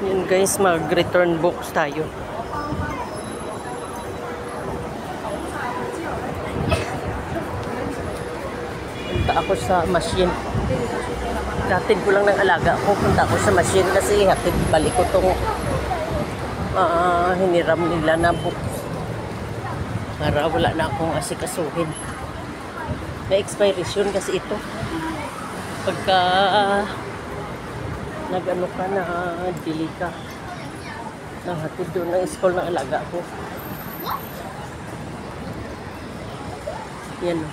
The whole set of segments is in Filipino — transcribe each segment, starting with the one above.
Yun guys, mag-return books tayo. Punta ako sa machine. Hatid ko lang ng alaga ko. Punta ako sa machine kasi hatid balik ko itong hiniram nila na books. Para wala na akong asikasuhin. May expiration kasi ito. Pagka nag-ano ka na dili ka nahatid doon ng school ng alaga ko. Yan o.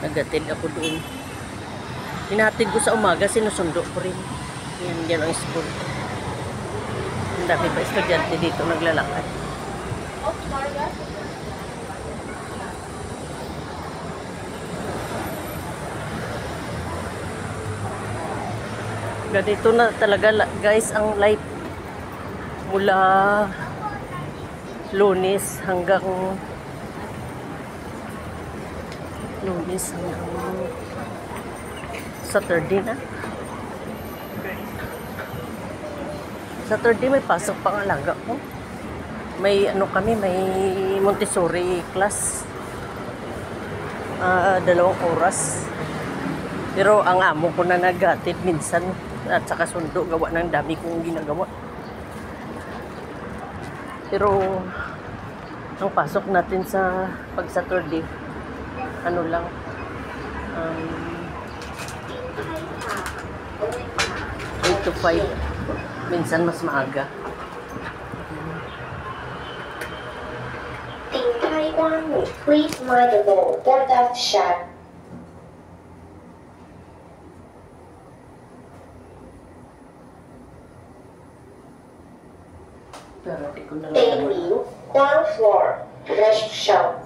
Nagatid ako doon. Hinahatid ko sa umaga, sinusundo ko rin. Yan ang school. Ang dami pa estudyante dito naglalakad. Ganito na talaga guys ang life mula Lunes hanggang Saturday na. Saturday may pasok pang alaga ko. May ano kami, may Montessori class. 2 oras. Pero ang amo ko na naghatid minsan at saka sundo, gawa ng dami kong ginagawa. Pero ang pasok natin sa pag Saturday ano lang 8 to 5, minsan mas maaga. 顶开关五 please mind the door left shut. Thank you. Ground floor. Rest show.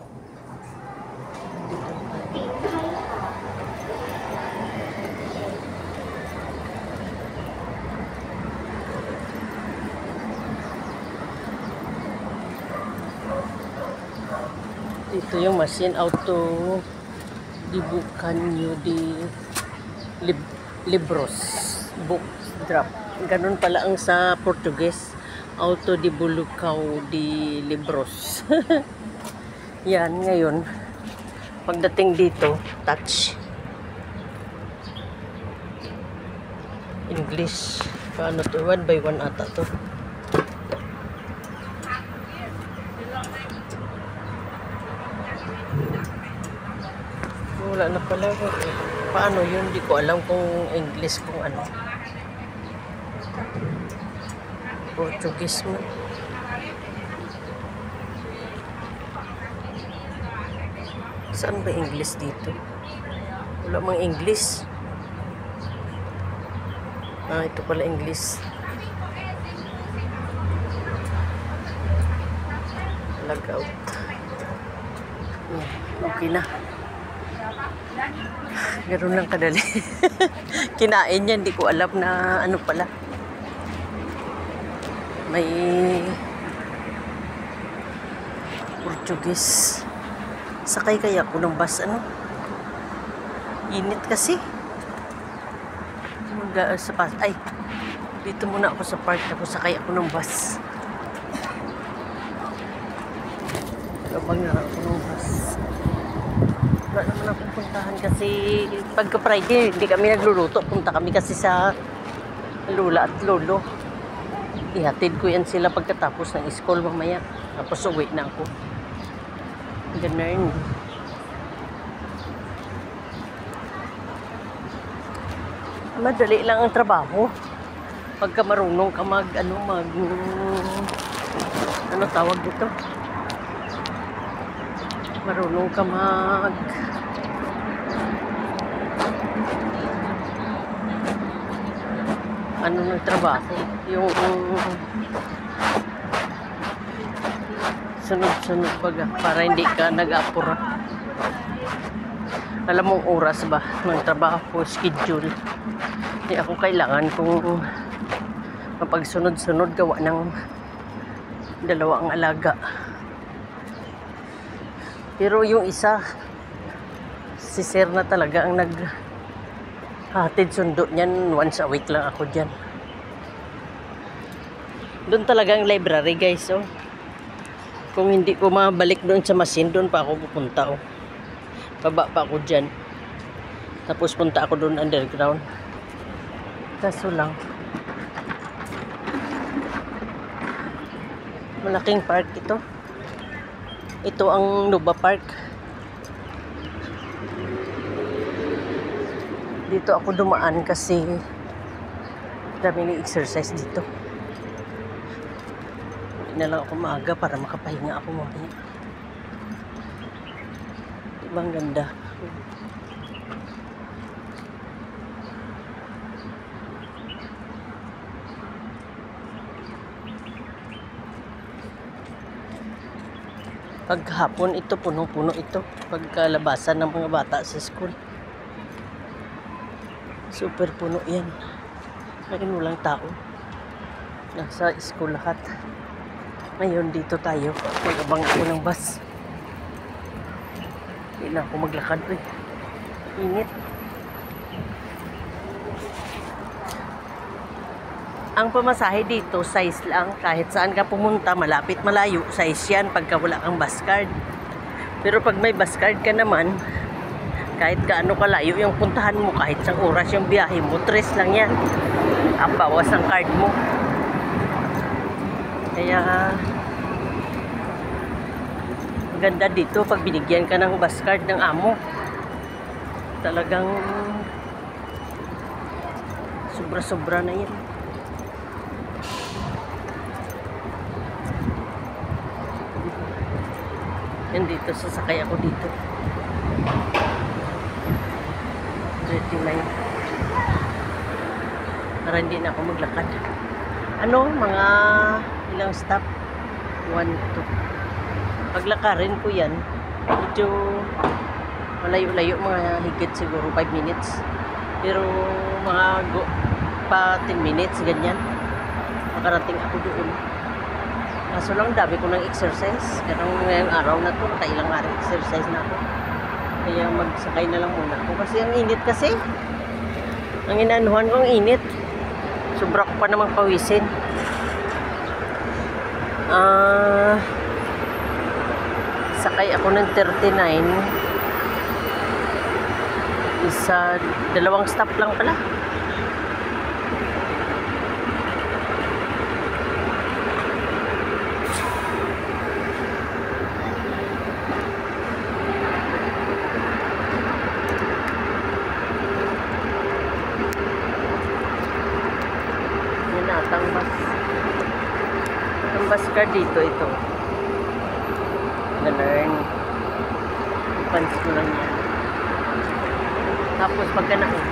Ito yung machine auto dibukanyo di libros book drop. Ganun pala ang sa Portuguese. Auto di bulukaw di libros. Yan, ngayon pagdating dito, touch English. Paano to? 1 by 1 ata to. Wala na pala. Paano yun? Hindi ko alam kung English kung ano. Portuguese mo. Saan ba English dito? Wala mang English. Ito pala English. Log out. Okay na. Ganoon lang kadali. Kinain niya, hindi ko alam na ano pala. May Portuguese. Sakay kaya ako ng bus, ano? Init kasi. Ay, dito muna ako sa park. Tapos sakay ako ng bus. Kapag na ako ng bus. Wala naman akong puntahan kasi pagka Friday, hindi kami nagluluto. Punta kami kasi sa lula at lolo. Ihatid ko yan sila pagkatapos ng school mamaya. Tapos uwi na ako. Ganun. Madali lang ang trabaho. Pagka marunong ka ano tawag dito? Marunong ka ano ng trabaho, yung sunod-sunod baga para hindi ka nag-apura. Alam mong oras ba ng trabaho, schedule. Hindi ako kailangan kung mapagsunod-sunod gawa ng 2 ang alaga. Pero yung isa, si Sir na talaga ang Hatid sundo niyan, once a week lang ako dyan. Doon talagang library guys, oh. Kung hindi ko mabalik doon sa machine, doon pa ako pupunta, oh. Baba pa ako dyan. Tapos punta ako doon underground. Kaso lang, malaking park ito. Ito ang Nova Park. Dito ako dumaan kasi dami ng exercise dito. Hindi na lang ako maaga para makapahinga ako mamaya. Diba ang ganda? Paghapon ito, punong-puno ito. Pagkalabasan ng mga bata sa school. Super puno yan. Ngayon walang tao. Nasa school lahat. Ngayon dito tayo. Mag-abang ako ng bus. Hindi na ako maglakad. Init. Ang pamasahe dito, size lang. Kahit saan ka pumunta, malapit, malayo, size yan pagka wala kang bus card. Pero pag may bus card ka naman, kahit gaano kalayo yung puntahan mo, kahit isang oras yung biyahe mo, 3 lang yan. Ang bawas ang card mo. Kaya, ganda dito pag binigyan ka ng bus card ng amo. Talagang sobra-sobra na yan. Yan dito, sasakay ako dito. 39. Para hindi na ako maglakad. Ano, mga ilang stop? 1, 2. Paglakarin ko yan, medyo malayo-layo, mga higit siguro 5 minutes. Pero mga pa 10 minutes, ganyan. Makarating ako doon. Kaso lang, dami ko ng exercise. Pero ngayong araw na to, nakailang araw exercise na ako. Kaya magsakay na lang muna ako. Kasi ang init kasi. Ang inanuhan ko ang init. Sobra ko pa namang pawisin. Sakay ako ng 39. Dalawang stop lang pala. Ang bus card dito, ito. Na-learn. Pans ko lang yan. Tapos pagka naubos